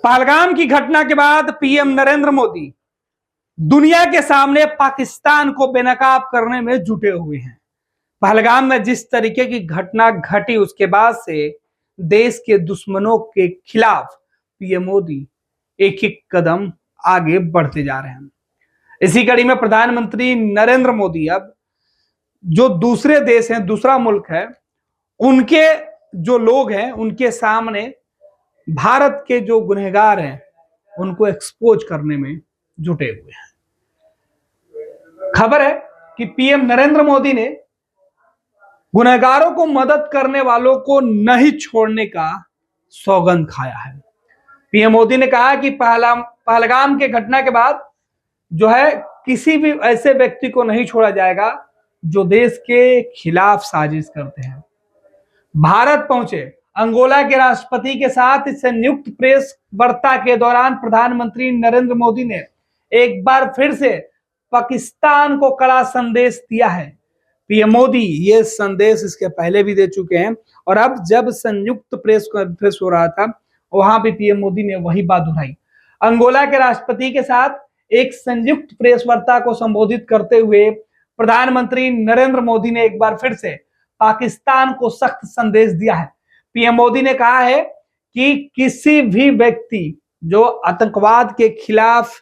पहलगाम की घटना के बाद पीएम नरेंद्र मोदी दुनिया के सामने पाकिस्तान को बेनकाब करने में जुटे हुए हैं। पहलगाम में जिस तरीके की घटना घटी उसके बाद से देश के दुश्मनों के खिलाफ पीएम मोदी एक एक कदम आगे बढ़ते जा रहे हैं। इसी कड़ी में प्रधानमंत्री नरेंद्र मोदी अब जो दूसरे देश हैं, दूसरा मुल्क है, उनके जो लोग हैं उनके सामने भारत के जो गुनहगार हैं उनको एक्सपोज करने में जुटे हुए हैं। खबर है कि पीएम नरेंद्र मोदी ने गुनहगारों को मदद करने वालों को नहीं छोड़ने का सौगंध खाया है। पीएम मोदी ने कहा कि पहलगाम के घटना के बाद जो है किसी भी ऐसे व्यक्ति को नहीं छोड़ा जाएगा जो देश के खिलाफ साजिश करते हैं। भारत पहुंचे अंगोला के राष्ट्रपति के साथ संयुक्त प्रेस वार्ता के दौरान प्रधानमंत्री नरेंद्र मोदी ने एक बार फिर से पाकिस्तान को कड़ा संदेश दिया है। पीएम मोदी ये संदेश इसके पहले भी दे चुके हैं और अब जब संयुक्त प्रेस कॉन्फ्रेंस हो रहा था वहां भी पीएम मोदी ने वही बात दोहराई। अंगोला के राष्ट्रपति के साथ एक संयुक्त प्रेस वार्ता को संबोधित करते हुए प्रधानमंत्री नरेंद्र मोदी ने एक बार फिर से पाकिस्तान को सख्त संदेश दिया है। पीएम मोदी ने कहा है कि किसी भी व्यक्ति जो आतंकवाद के खिलाफ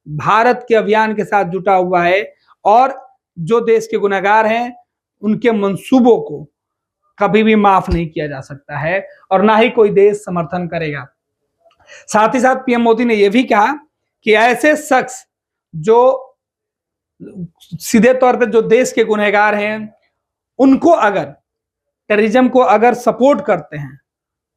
भारत के अभियान के साथ जुटा हुआ है और जो देश के गुनहगार हैं उनके मंसूबों को कभी भी माफ नहीं किया जा सकता है और ना ही कोई देश समर्थन करेगा। साथ ही साथ पीएम मोदी ने यह भी कहा कि ऐसे शख्स जो सीधे तौर पर जो देश के गुनहगार हैं उनको अगर टेररिज्म को अगर सपोर्ट करते हैं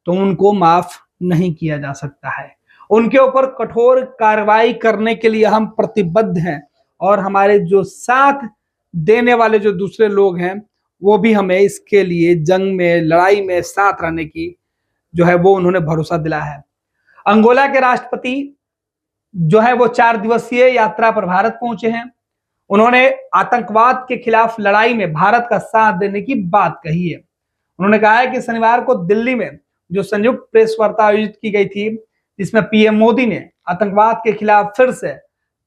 तो उनको माफ नहीं किया जा सकता है। उनके ऊपर कठोर कार्रवाई करने के लिए हम प्रतिबद्ध हैं और हमारे जो साथ देने वाले जो दूसरे लोग हैं वो भी हमें इसके लिए जंग में, लड़ाई में साथ रहने की जो है वो उन्होंने भरोसा दिलाया है। अंगोला के राष्ट्रपति जो है वो 4 दिवसीय यात्रा पर भारत पहुंचे हैं। उन्होंने आतंकवाद के खिलाफ लड़ाई में भारत का साथ देने की बात कही है। उन्होंने कहा है कि शनिवार को दिल्ली में जो संयुक्त प्रेस वार्ता आयोजित की गई थी जिसमें पीएम मोदी ने आतंकवाद के खिलाफ फिर से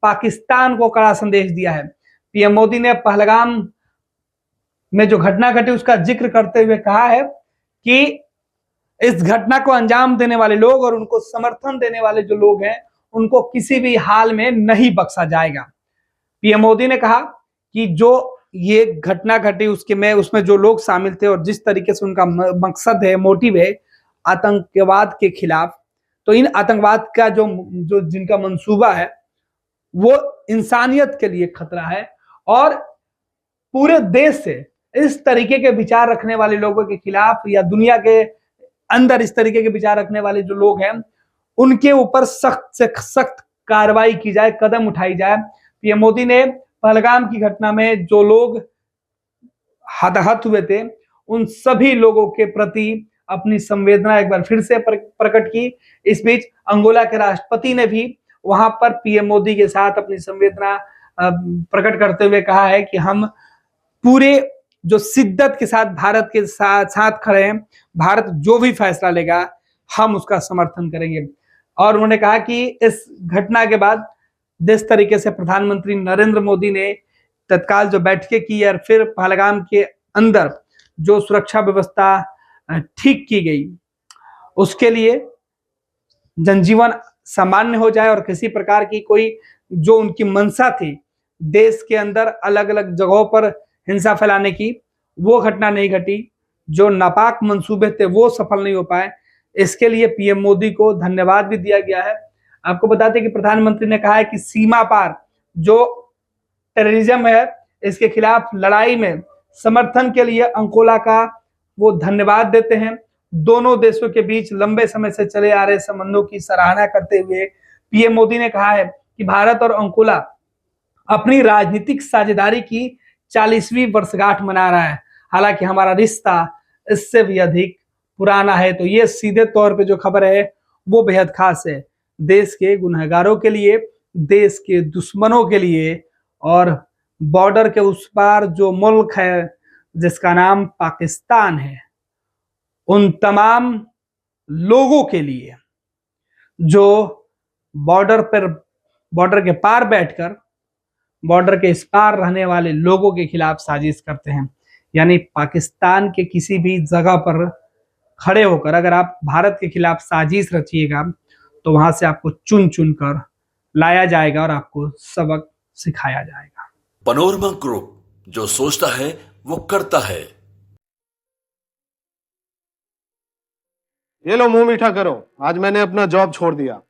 पाकिस्तान को कड़ा संदेश दिया है। पीएम मोदी ने पहलगाम में जो घटना घटी उसका जिक्र करते हुए कहा है कि इस घटना को अंजाम देने वाले लोग और उनको समर्थन देने वाले जो लोग हैं उनको किसी भी हाल में नहीं बख्शा जाएगा। पीएम मोदी ने कहा कि जो ये घटना घटी उसमें जो लोग शामिल थे और जिस तरीके से उनका मकसद है, मोटिव है आतंकवाद के खिलाफ, तो इन आतंकवाद का जो जिनका मंसूबा है वो इंसानियत के लिए खतरा है और पूरे देश से इस तरीके के विचार रखने वाले लोगों के खिलाफ या दुनिया के अंदर इस तरीके के विचार रखने वाले जो लोग हैं उनके ऊपर सख्त से सख्त कार्रवाई की जाए, कदम उठाई जाए। पीएम मोदी ने पहलगाम की घटना में जो लोग हताहत हुए थे उन सभी लोगों के प्रति अपनी संवेदना एक बार फिर से प्रकट की। इस बीच अंगोला के राष्ट्रपति ने भी वहां पर पीएम मोदी के साथ अपनी संवेदना प्रकट करते हुए कहा है कि हम पूरे जो शिद्दत के साथ भारत के साथ खड़े हैं, भारत जो भी फैसला लेगा हम उसका समर्थन करेंगे। और उन्होंने कहा कि इस घटना के बाद जिस तरीके से प्रधानमंत्री नरेंद्र मोदी ने तत्काल जो बैठकें की और फिर पहलगाम के अंदर जो सुरक्षा व्यवस्था ठीक की गई उसके लिए जनजीवन सामान्य हो जाए और किसी प्रकार की कोई जो उनकी मंशा थी देश के अंदर अलग अलग जगहों पर हिंसा फैलाने की, वो घटना नहीं घटी। जो नापाक मंसूबे थे वो सफल नहीं हो पाए। इसके लिए पीएम मोदी को धन्यवाद भी दिया गया है। आपको बताते कि प्रधानमंत्री ने कहा है कि सीमा पार जो टेररिज्म है इसके खिलाफ लड़ाई में समर्थन के लिए अंगोला का वो धन्यवाद देते हैं। दोनों देशों के बीच लंबे समय से चले आ रहे संबंधों की सराहना करते हुए पीएम मोदी ने कहा है कि भारत और अंगोला अपनी राजनीतिक साझेदारी की 40वीं वर्षगांठ मना रहा है। हालांकि हमारा रिश्ता इससे भी अधिक पुराना है। तो ये सीधे तौर पे जो खबर है वो बेहद खास है देश के गुनहगारों के लिए, देश के दुश्मनों के लिए और बॉर्डर के उस पार जो मुल्क है जिसका नाम पाकिस्तान है उन तमाम लोगों के लिए। जो बॉर्डर के पार बैठकर बॉर्डर के इस पार रहने वाले लोगों के खिलाफ साजिश करते हैं। यानी पाकिस्तान के किसी भी जगह पर खड़े होकर अगर आप भारत के खिलाफ साजिश रचिएगा तो वहां से आपको चुन चुन कर लाया जाएगा और आपको सबक सिखाया जाएगा। पैनोरमा ग्रुप, जो सोचता है वो करता है। ये लो मुंह मीठा करो, आज मैंने अपना जॉब छोड़ दिया,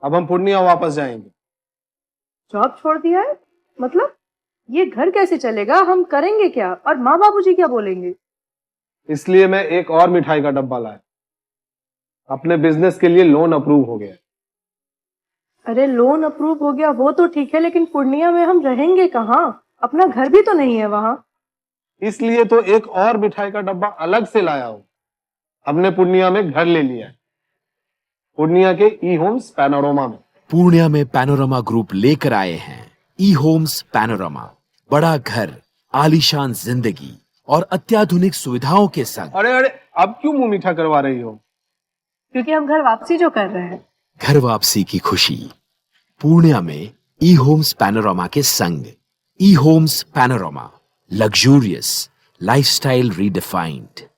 अब हम पूर्णिया वापस जाएंगे। जॉब छोड़ दिया है? मतलब ये घर कैसे चलेगा? हम करेंगे क्या? और माँ बाबूजी क्या बोलेंगे? इसलिए मैं एक और मिठाई का डब्बा लाया। अपने बिजनेस के लिए लोन अप्रूव हो गया। अरे लोन अप्रूव हो गया वो तो ठीक है, लेकिन पूर्णिया में हम रहेंगे कहाँ? अपना घर भी तो नहीं है वहां। इसलिए तो एक और मिठाई का डब्बा अलग से लाया हूं। हमने पूर्णिया में घर ले लिया है, पूर्णिया के ई होम्स पैनोरमा में। पूर्णिया में पैनोरमा ग्रुप लेकर आए हैं ई होम्स पैनोरमा, बड़ा घर, आलीशान जिंदगी और अत्याधुनिक सुविधाओं के संग। अरे अरे, अब क्यों मुंह मीठा करवा रही हो? क्योंकि हम घर वापसी जो कर रहे हैं। घर वापसी की खुशी पूर्णिया में ई होम्स पैनोरमा के संग। ई Homes Panorama, luxurious lifestyle redefined.